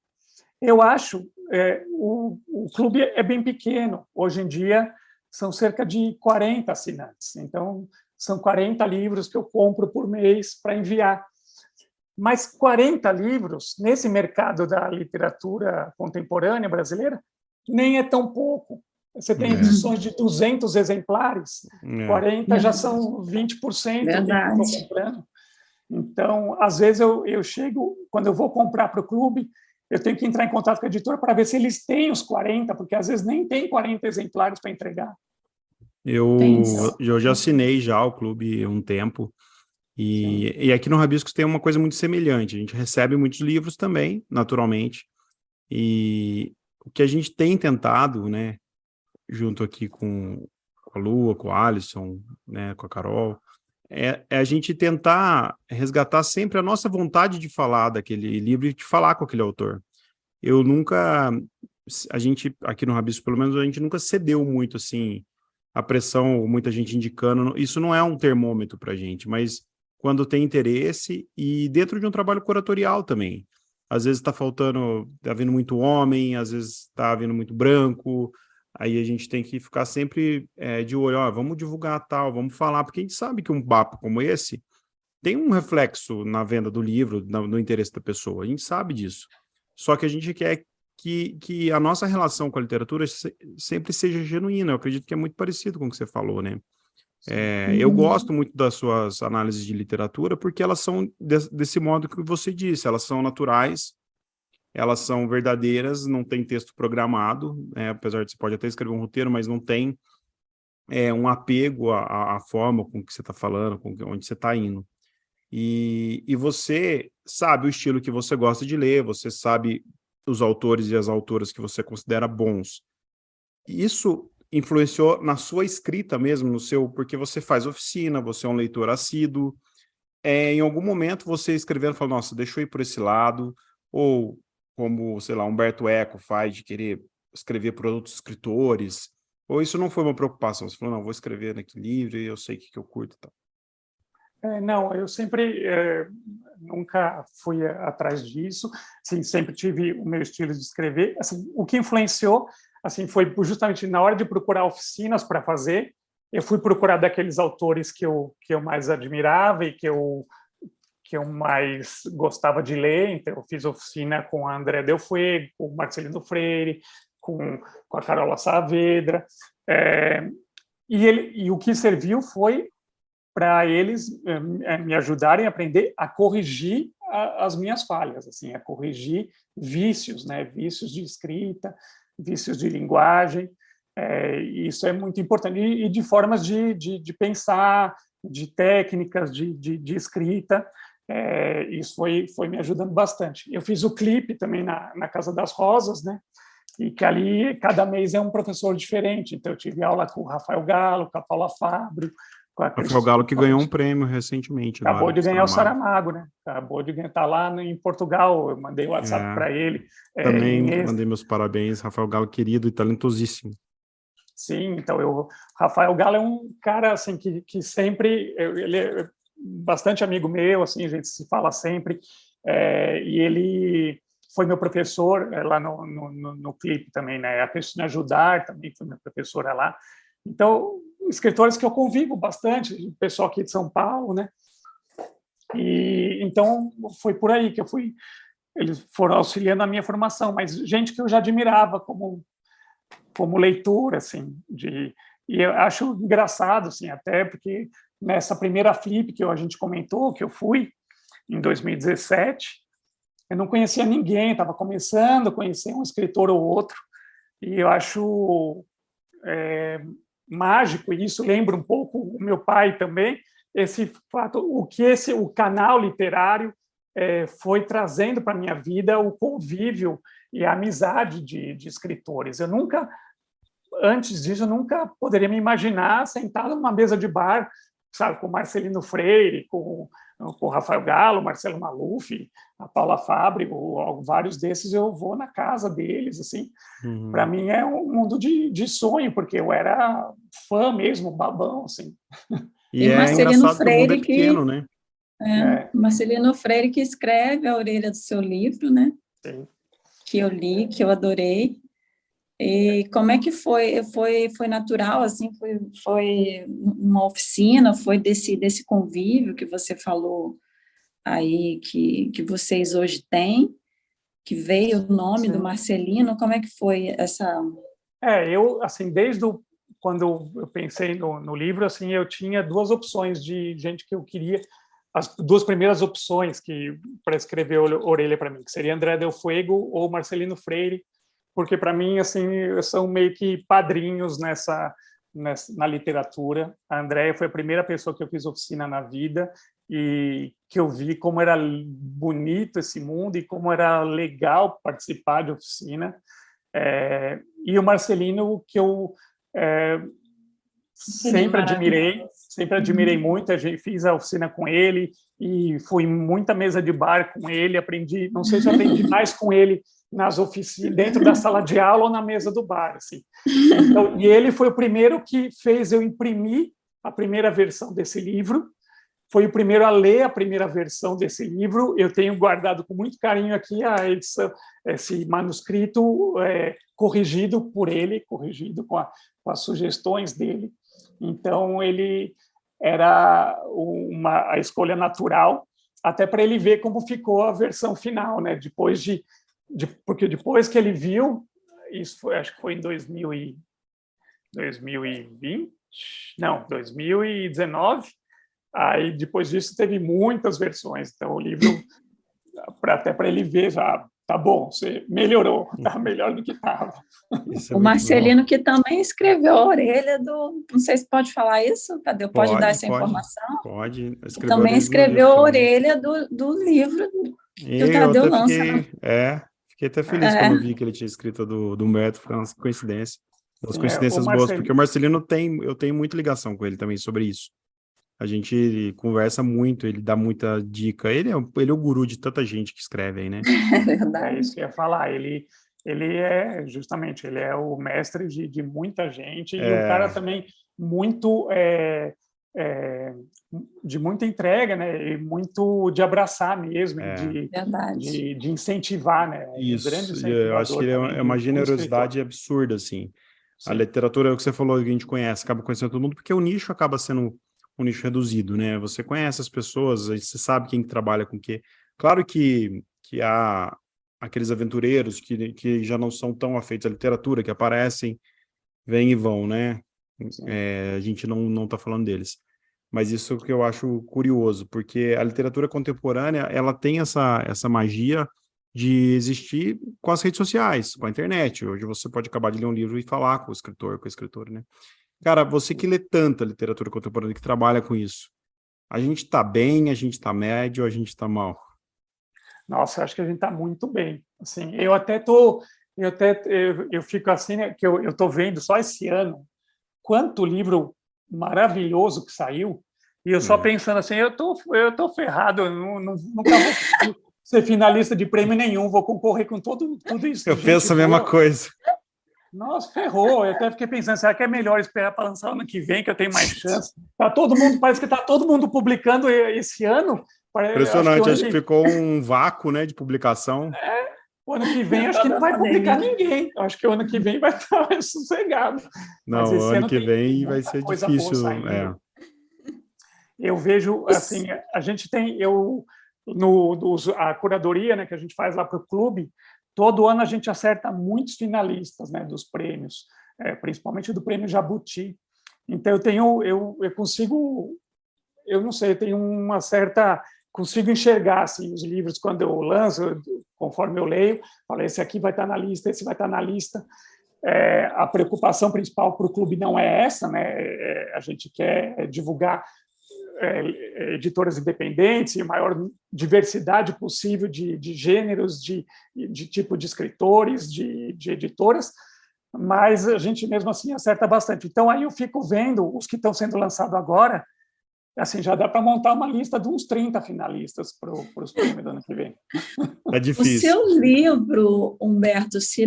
Eu acho, o clube é bem pequeno, hoje em dia são cerca de 40 assinantes, então são 40 livros que eu compro por mês para enviar. Mas 40 livros, nesse mercado da literatura contemporânea brasileira, nem é tão pouco. Você tem edições de 200 exemplares, 40 já são 20% do que eu estou comprando. Então, às vezes, eu chego, quando eu vou comprar para o clube, eu tenho que entrar em contato com a editora para ver se eles têm os 40, porque às vezes nem tem 40 exemplares para entregar. Eu já assinei já o clube há um tempo, e aqui no Rabiscos tem uma coisa muito semelhante, a gente recebe muitos livros também, naturalmente, e o que a gente tem tentado, né, junto aqui com a Lua, com o Alisson, né, com a Carol, é a gente tentar resgatar sempre a nossa vontade de falar daquele livro e de falar com aquele autor. Eu nunca, a gente, aqui no Rabisco, pelo menos, a gente nunca cedeu muito, assim, a pressão, muita gente indicando, isso não é um termômetro para a gente, mas quando tem interesse e dentro de um trabalho curatorial também. Às vezes está faltando, está vindo muito homem, às vezes está vindo muito branco, aí a gente tem que ficar sempre de olho, ó, vamos divulgar tal, vamos falar, porque a gente sabe que um papo como esse tem um reflexo na venda do livro, no interesse da pessoa, a gente sabe disso. Só que a gente quer que a nossa relação com a literatura sempre seja genuína. Eu acredito que é muito parecido com o que você falou, né? Eu gosto muito das suas análises de literatura porque elas são desse modo que você disse, elas são naturais, elas são verdadeiras, não tem texto programado, apesar de você pode até escrever um roteiro, mas não tem um apego à forma com que você está falando, com onde você está indo. E você sabe o estilo que você gosta de ler, você sabe os autores e as autoras que você considera bons. Isso influenciou na sua escrita mesmo, no seu, porque você faz oficina, você é um leitor assíduo. Em algum momento você escrevendo, fala, nossa, deixa eu ir por esse lado, ou como, sei lá, Humberto Eco faz de querer escrever para outros escritores, ou isso não foi uma preocupação? Você falou, não, vou escrever naquele livro e eu sei o que eu curto e tal. Não, eu sempre nunca fui atrás disso. Assim, sempre tive o meu estilo de escrever. Assim, o que influenciou assim foi justamente na hora de procurar oficinas para fazer. Eu fui procurar daqueles autores que eu mais admirava e que eu mais gostava de ler. Então, eu fiz oficina com a André Del Fuego, com o Marcelino Freire, com a Carola Saavedra. E o que serviu foi para eles me ajudarem a aprender a corrigir as minhas falhas, assim, a corrigir vícios, né, vícios de escrita, vícios de linguagem. Isso é muito importante e de formas de pensar, de técnicas de escrita. Isso foi me ajudando bastante. Eu fiz o clipe também na Casa das Rosas, né? E que ali cada mês é um professor diferente. Então eu tive aula com o Rafael Galo, com a Paula Fabro, Rafael Galo que ganhou um prêmio recentemente acabou agora. de ganhar o Saramago, né? Acabou de ganhar, tá lá em Portugal. Eu mandei o WhatsApp para ele. Também mandei meus parabéns, Rafael Galo querido e talentosíssimo. Sim, então Rafael Galo é um cara assim que sempre ele é bastante amigo meu, assim a gente se fala sempre. E ele foi meu professor lá no clipe também, né? A Cristina Judar também foi minha professora lá. Então, escritores que eu convivo bastante, pessoal aqui de São Paulo, né? E então foi por aí que eu fui. Eles foram auxiliando a minha formação, mas gente que eu já admirava como leitor, assim, e eu acho engraçado, assim, até porque nessa primeira Flip que a gente comentou, que eu fui em 2017, eu não conhecia ninguém, estava começando a conhecer um escritor ou outro, e eu acho mágico, e isso lembra um pouco o meu pai também, esse fato, o canal literário foi trazendo para a minha vida o convívio e a amizade de escritores. Eu nunca, antes disso, eu nunca poderia me imaginar sentado numa mesa de bar, sabe, com Marcelino Freire, com Rafael Galo, Marcelo Maluf, a Paula Fabri, vários desses eu vou na casa deles, assim. Para mim é um mundo de sonho, porque eu era fã mesmo, babão, assim. E é engraçado que o mundo é pequeno, né? Marcelino Freire que escreve a orelha do seu livro, né? Sim. Que eu li, que eu adorei. E como é que foi? Foi natural, assim? Foi uma oficina? Foi desse convívio que você falou aí, que vocês hoje têm? Que veio o nome do Marcelino? Como é que foi essa... Eu, assim, quando eu pensei no livro, assim, eu tinha duas opções de gente que eu queria, as duas primeiras opções para escrever Orelha para mim, que seria André Del Fuego ou Marcelino Freire, porque para mim, assim, são meio que padrinhos na literatura. A Andréia foi a primeira pessoa que eu fiz oficina na vida e que eu vi como era bonito esse mundo e como era legal participar de oficina. E o Marcelino, que eu sempre admirei muito. Fiz a oficina com ele e fui muita mesa de bar com ele, aprendi, não sei se eu aprendi mais com ele nas oficinas, dentro da sala de aula ou na mesa do bar, assim. Então, e ele foi o primeiro que fez eu imprimir a primeira versão desse livro, foi o primeiro a ler a primeira versão desse livro. Eu tenho guardado com muito carinho aqui a edição, esse manuscrito corrigido por ele, corrigido com as sugestões dele. Então, ele era a escolha natural, até para ele ver como ficou a versão final, né? Porque depois que ele viu, acho que foi em 2020, não, 2019, aí depois disso teve muitas versões, então o livro, até para ele ver, já tá bom, você melhorou, tá melhor do que estava. O Marcelino bom. Que também escreveu a orelha não sei se pode falar isso, Tadeu, pode dar essa informação? Pode. Também escreveu a orelha do livro que o Tadeu lança. Fiquei até feliz quando eu vi que ele tinha escrito do Humberto, foi uma coincidência. Umas coincidências boas, porque o Marcelino eu tenho muita ligação com ele também sobre isso. A gente conversa muito, ele dá muita dica. Ele é o guru de tanta gente que escreve aí, né? É verdade. É isso que eu ia falar. Ele é o mestre de muita gente e um cara também muito de muita entrega, né? E muito de abraçar mesmo, de incentivar, né? Isso. Um grande incentivador. Eu acho que é uma generosidade absurda, assim. Sim. A literatura, é o que você falou, que a gente conhece, acaba conhecendo todo mundo, porque o nicho acaba sendo um nicho reduzido, né? Você conhece as pessoas, você sabe quem trabalha com o quê. Claro que há aqueles aventureiros que já não são tão afeitos à literatura, que aparecem, vêm e vão, né? A gente não está falando deles. Mas isso que eu acho curioso, porque a literatura contemporânea, ela tem essa magia de existir com as redes sociais, com a internet. Hoje você pode acabar de ler um livro e falar com o escritor, com a escritora, né? Cara, você que lê tanta literatura contemporânea, que trabalha com isso, a gente está bem, a gente está médio, a gente está mal? Nossa, eu acho que a gente está muito bem. Assim, eu fico assim, né, que eu estou vendo só esse ano quanto livro maravilhoso que saiu, e eu só pensando assim, eu tô ferrado, eu nunca vou ser finalista de prêmio nenhum, vou concorrer com tudo isso. Eu penso a mesma coisa. Nossa, ferrou. Eu até fiquei pensando, será que é melhor esperar para lançar ano que vem, que eu tenho mais chance? Parece que está todo mundo publicando esse ano. Impressionante, acho que ficou um vácuo, né, de publicação. O ano que vem acho que não vai complicar ninguém. Acho que o ano que vem vai estar sossegado. Não, mas o esse ano que vem vai muita ser coisa boa difícil. saindo. Eu vejo, assim, a gente tem, a curadoria, né, que a gente faz lá para o clube, todo ano a gente acerta muitos finalistas, né, dos prêmios, principalmente do prêmio Jabuti. Então eu consigo, eu não sei, eu tenho uma certa, consigo enxergar assim, os livros quando eu lanço, conforme eu leio, falo, esse aqui vai estar na lista, esse vai estar na lista. A preocupação principal para o clube não é essa, né? A gente quer divulgar editoras independentes e maior diversidade possível de gêneros, de tipo de escritores, de editoras, mas a gente mesmo assim acerta bastante. Então aí eu fico vendo os que estão sendo lançados agora, assim, já dá para montar uma lista de uns 30 finalistas para os prêmios do ano que vem. É difícil. O seu livro, Humberto, se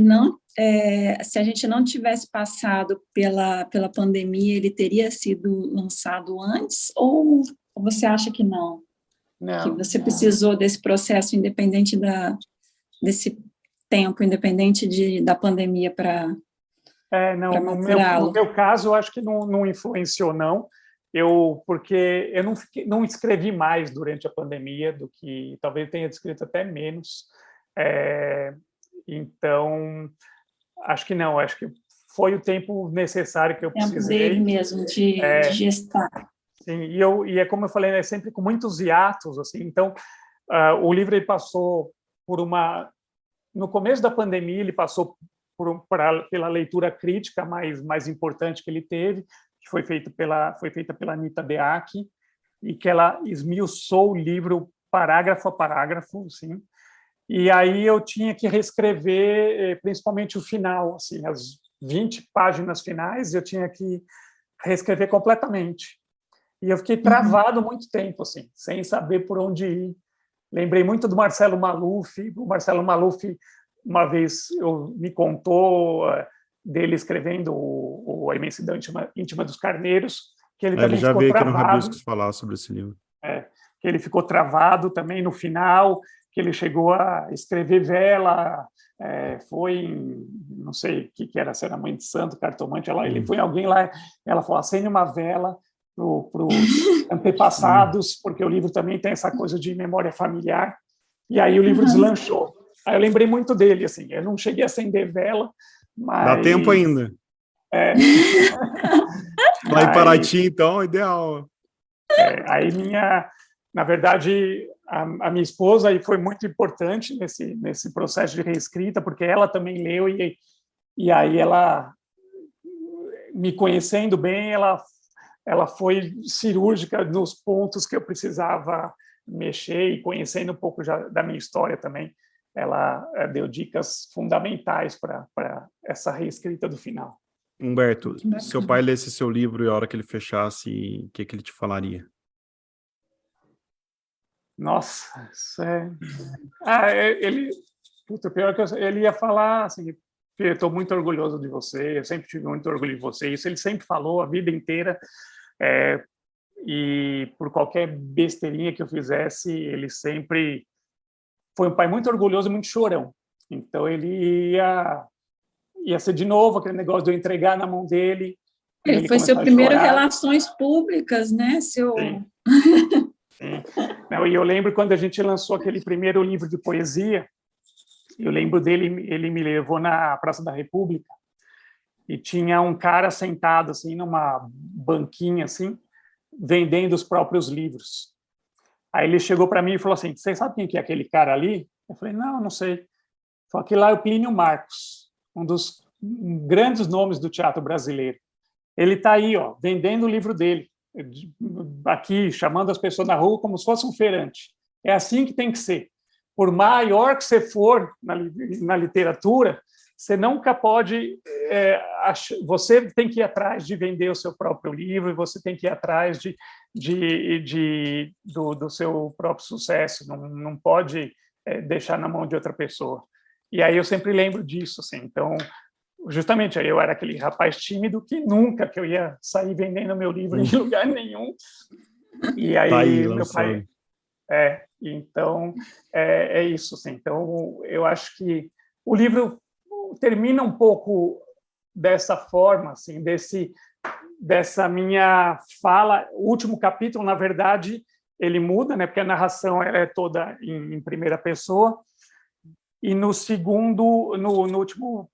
a gente não tivesse passado pela pandemia, ele teria sido lançado antes? Ou você acha que não? Não. Que você precisou desse processo independente desse tempo, independente da pandemia para no meu caso, eu acho que não influenciou, não. Porque eu não escrevi mais durante a pandemia do que talvez tenha escrito até menos. Então, acho que não. Acho que foi o tempo necessário que eu precisei. Tempo dele mesmo de gestar. Sim, e é como eu falei, né, sempre com muitos hiatos, assim. Então, o livro ele passou por no começo da pandemia ele passou pela leitura crítica mais importante que ele teve, que foi feita pela Anita Deac, e que ela esmiuçou o livro parágrafo a parágrafo, assim. E aí eu tinha que reescrever principalmente o final, assim, as 20 páginas finais, eu tinha que reescrever completamente. E eu fiquei travado muito tempo, assim, sem saber por onde ir. Lembrei muito do Marcelo Maluf. O Marcelo Maluf, uma vez, me contou dele escrevendo A Imensidão Íntima dos Carneiros, que ele também já ficou veio travado. Aqui no Rabiscos falar sobre esse livro. Que ele ficou travado também no final, que ele chegou a escrever vela, foi em, não sei o que era, se era Mãe de Santo, cartomante, ele foi alguém lá, ela falou, acende uma vela para os antepassados, porque o livro também tem essa coisa de memória familiar, e aí o livro deslanchou. Aí eu lembrei muito dele, assim, eu não cheguei a acender vela, mas... Dá tempo ainda. Lá em Paraty, então, ideal. Aí na verdade, a minha esposa aí foi muito importante nesse processo de reescrita, porque ela também leu e aí ela, me conhecendo bem, ela foi cirúrgica nos pontos que eu precisava mexer, e conhecendo um pouco já da minha história também, ela deu dicas fundamentais para essa reescrita do final. Humberto, se seu pai lesse seu livro e a hora que ele fechasse, o que ele te falaria? Nossa, isso é... pior que ele ia falar assim, eu estou muito orgulhoso de você, eu sempre tive muito orgulho de você, isso ele sempre falou a vida inteira, e por qualquer besteirinha que eu fizesse, ele sempre foi um pai muito orgulhoso e muito chorão. Então ele ia ser de novo aquele negócio de eu entregar na mão dele. Ele foi seu primeiro relações públicas, né? Sim. Sim. Não, e eu lembro quando a gente lançou aquele primeiro livro de poesia, eu lembro dele, ele me levou na Praça da República e tinha um cara sentado assim numa banquinha assim, vendendo os próprios livros. Aí ele chegou para mim e falou assim: "Você sabe quem que é aquele cara ali?" Eu falei: "Não sei." Só que lá é o Plínio Marcos, um dos grandes nomes do teatro brasileiro. Ele está aí, ó, vendendo o livro dele, aqui, chamando as pessoas na rua como se fosse um feirante. É assim que tem que ser. Por maior que você for na literatura, você nunca pode... você tem que ir atrás de vender o seu próprio livro, você tem que ir atrás do seu próprio sucesso, não pode deixar na mão de outra pessoa. E aí eu sempre lembro disso, assim. Então, justamente, eu era aquele rapaz tímido que nunca que eu ia sair vendendo meu livro em lugar nenhum. E aí, meu pai... Então, é isso. Assim. Então, eu acho que o livro termina um pouco dessa forma, assim, dessa minha fala. O último capítulo, na verdade, ele muda, né? Porque a narração é toda em primeira pessoa. E no último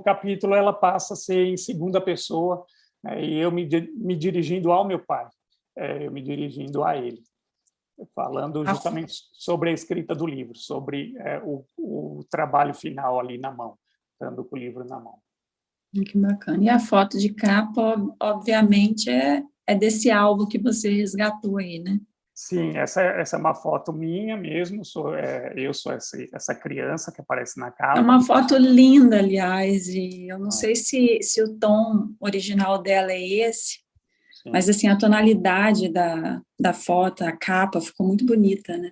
capítulo, ela passa a ser em segunda pessoa, né? E eu me dirigindo ao meu pai, eu me dirigindo a ele, falando justamente sobre a escrita do livro, sobre o trabalho final ali na mão, estando com o livro na mão. Que bacana. E a foto de capa, obviamente, é desse álbum que você resgatou aí, né? Sim, essa é uma foto minha mesmo, eu sou essa criança que aparece na capa. É uma foto linda, aliás, e eu não sei se o tom original dela é esse, sim, mas assim, a tonalidade da foto, a capa, ficou muito bonita, né?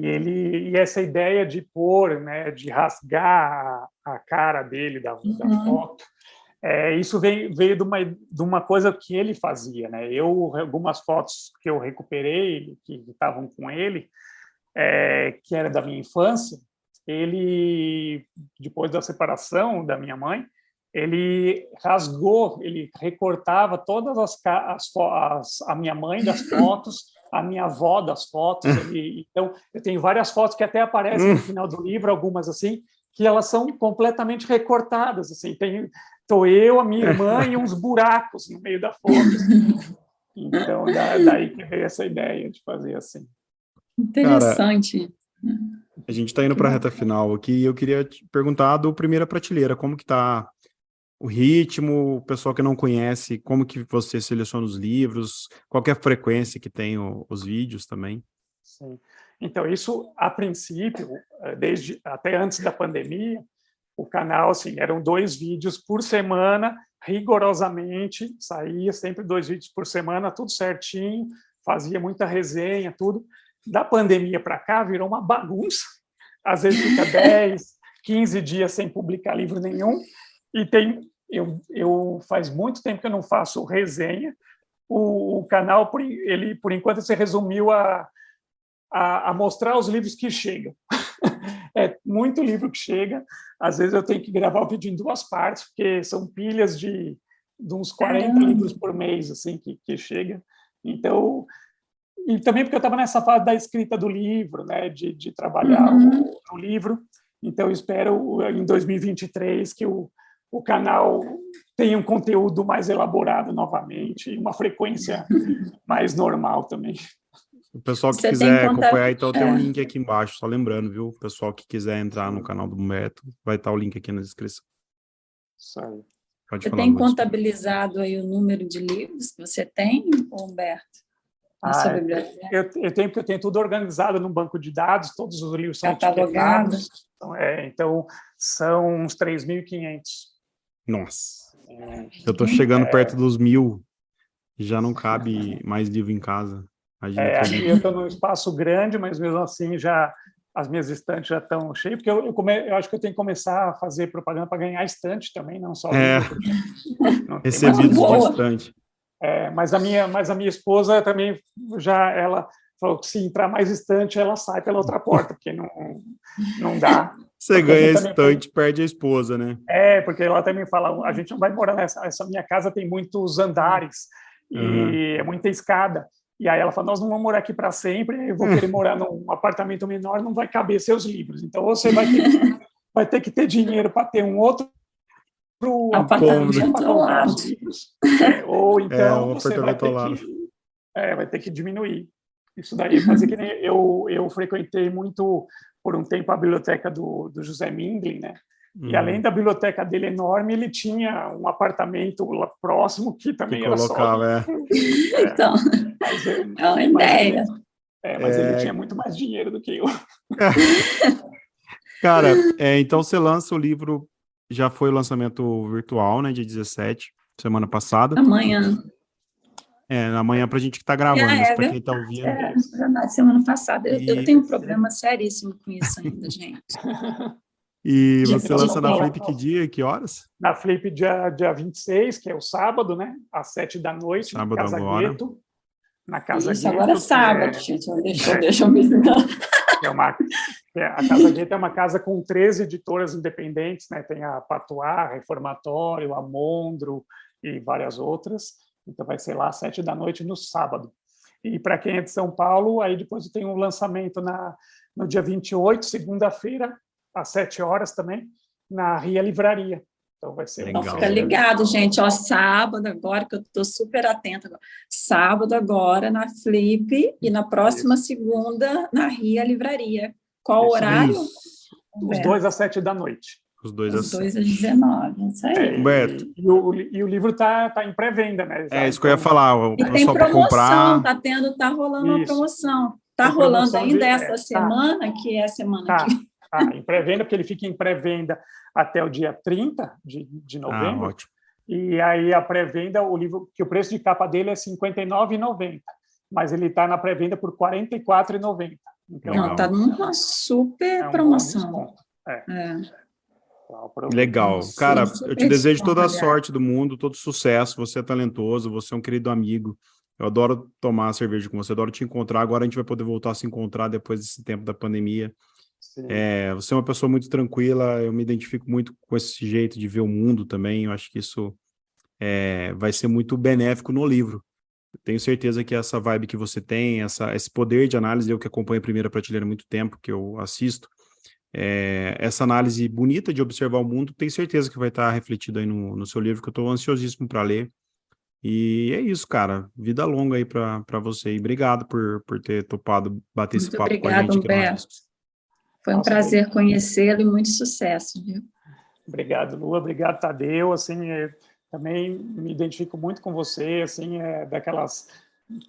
E essa ideia de pôr, né, de rasgar a cara dele da foto, isso veio de uma coisa que ele fazia, né? Algumas fotos que eu recuperei, que estavam com ele, que era da minha infância, ele, depois da separação da minha mãe, ele rasgou, ele recortava todas a minha mãe das fotos, a minha avó das fotos. Então, eu tenho várias fotos que até aparecem no final do livro, algumas assim, que elas são completamente recortadas. Assim, estou eu, a minha irmã e uns buracos no meio da foto. Assim. Então, daí que veio essa ideia de fazer assim. Interessante. Cara, a gente está indo para a reta final aqui e eu queria te perguntar do Primeira Prateleira, como que está o ritmo, o pessoal que não conhece, como que você seleciona os livros, qual que é a frequência que tem os vídeos também? Sim. Então, isso, a princípio, até antes da pandemia, o canal, assim, eram 2 vídeos por semana, rigorosamente, saía sempre 2 vídeos por semana, tudo certinho, fazia muita resenha, tudo. Da pandemia para cá, virou uma bagunça. Às vezes fica 10, 15 dias sem publicar livro nenhum. E eu faz muito tempo que eu não faço resenha. O canal, por enquanto, se resumiu a mostrar os livros que chegam. É muito livro que chega. Às vezes eu tenho que gravar o vídeo em 2 partes, porque são pilhas de uns 40 livros por mês assim, que chega. Então, e também porque eu estava nessa fase da escrita do livro, né, de trabalhar o livro. Então, eu espero em 2023 que o canal tenha um conteúdo mais elaborado novamente e uma frequência mais normal também. O pessoal que quiser acompanhar, então tem um link aqui embaixo, só lembrando, viu? O pessoal que quiser entrar no canal do Humberto, vai estar o link aqui na descrição. Isso aí. Você tem contabilizado aí o número de livros que você tem, Humberto? Eu tenho, porque eu tenho tudo organizado num banco de dados, todos os livros são catalogados. Então, são uns 3.500. Nossa, eu estou chegando perto dos 1.000, já não cabe mais livro em casa. Aqui eu estou num espaço grande, mas mesmo assim as minhas estantes já estão cheias, porque eu acho que eu tenho que começar a fazer propaganda para ganhar estante também, não só livro. Recebidos de estante. Mas a minha esposa também ela falou que se entrar mais estante, ela sai pela outra porta, porque não dá. Você ganha estante, perde a esposa, né? Porque ela também fala, a gente não vai morar essa minha casa tem muitos andares e é muita escada. E aí ela fala, nós não vamos morar aqui para sempre, eu vou querer morar num apartamento menor, não vai caber seus livros. Então, você vai ter que ter dinheiro para ter um outro apartamento para comprar os livros. Ou então, você vai ter que diminuir. Isso daí fazer que nem eu frequentei muito, por um tempo, a biblioteca do José Mindlin, né? E além da biblioteca dele enorme, ele tinha um apartamento lá próximo que também era colocava, só... Então, é uma ideia. Mas ele tinha muito mais dinheiro do que eu. Cara, então você lança o livro, já foi o lançamento virtual, né, dia 17, semana passada. Amanhã. Amanhã pra gente que tá gravando, mas pra quem tá ouvindo. Na semana passada. Eu tenho um problema seríssimo com isso ainda, gente. E você lança na Flip que dia, que horas? Na Flip dia 26, que é o sábado, né? Às 7 da noite, sábado Casa agora. Gueto. na Casa Isso, Gueto. agora é sábado, gente. Deixa eu me enganar. A Casa Gueto é uma casa com 13 editoras independentes, né? Tem a Patuá, Reformatório, a Mondro e várias outras. Então vai ser lá às 7h no sábado. E para quem é de São Paulo, aí depois tem um lançamento no dia 28, segunda-feira, às 7h também, na Ria Livraria. Então vai ser Então fica ligado, gente, sábado agora, que eu estou super atenta agora. Sábado agora na Flip e na próxima segunda na Ria Livraria. Qual horário? Os dois às 7h. Os dois às 19h, isso aí. Humberto. E o livro tá em pré-venda, né? Já, isso que eu ia falar. E tem promoção, tá rolando uma promoção. Tá rolando ainda essa semana, que é a semana que... em pré-venda, porque ele fica em pré-venda até o dia 30 de novembro. Ótimo. E aí a pré-venda, o livro, que o preço de capa dele é R$ 59,90, mas ele está na pré-venda por R$ 44,90. Então, está numa super promoção. Legal. Cara, eu te desejo toda a sorte do mundo, todo sucesso. Você é talentoso, você é um querido amigo. Eu adoro tomar cerveja com você, adoro te encontrar. Agora a gente vai poder voltar a se encontrar depois desse tempo da pandemia. Você é uma pessoa muito tranquila, eu me identifico muito com esse jeito de ver o mundo também. Eu acho que isso vai ser muito benéfico no livro. Eu tenho certeza que essa vibe que você tem, esse poder de análise, eu que acompanho a Primeira Prateleira há muito tempo, que eu assisto, essa análise bonita de observar o mundo, tenho certeza que vai estar refletido aí no seu livro, que eu estou ansiosíssimo para ler. E é isso, cara. Vida longa aí para você. E obrigado por ter topado bater esse papo com a gente. Humberto. Foi um prazer conhecê-lo e muito sucesso, viu? Obrigado, Lua. Obrigado, Tadeu. Assim, também me identifico muito com você, assim, daquelas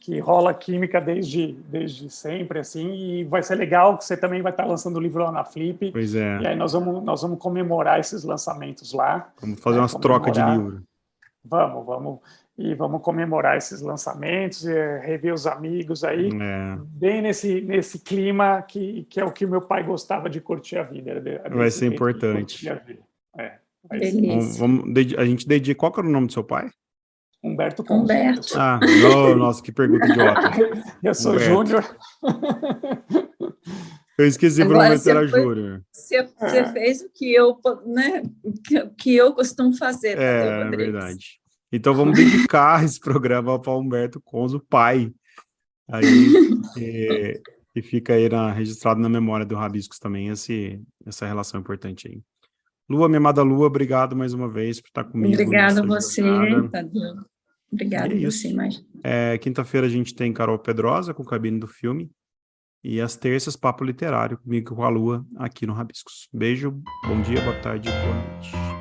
que rola química desde sempre, assim, e vai ser legal que você também vai estar lançando o livro lá na Flip. Pois é. E aí nós vamos comemorar esses lançamentos lá. Vamos fazer umas trocas de livro. Vamos. E vamos comemorar esses lançamentos, rever os amigos aí, bem nesse clima que é o que meu pai gostava de curtir a vida. Vai ser importante. A gente dedica... Qual que era o nome do seu pai? Humberto Conso. Humberto. Nossa, que pergunta idiota. Eu sou Júnior. Eu esqueci o nome era Júnior. Você fez o que eu, né, que eu costumo fazer. É verdade. Então vamos dedicar esse programa para Humberto Conso, pai. Aí e fica aí registrado na memória do Rabiscos também essa relação importante aí. Lua, minha amada Lua, obrigado mais uma vez por estar comigo. Obrigada a você, Tadeu. Obrigada a você, mais. Quinta-feira a gente tem Carol Pedrosa com Cabine do Filme. E às terças, Papo Literário, comigo com a Lua, aqui no Rabiscos. Beijo, bom dia, boa tarde, boa noite.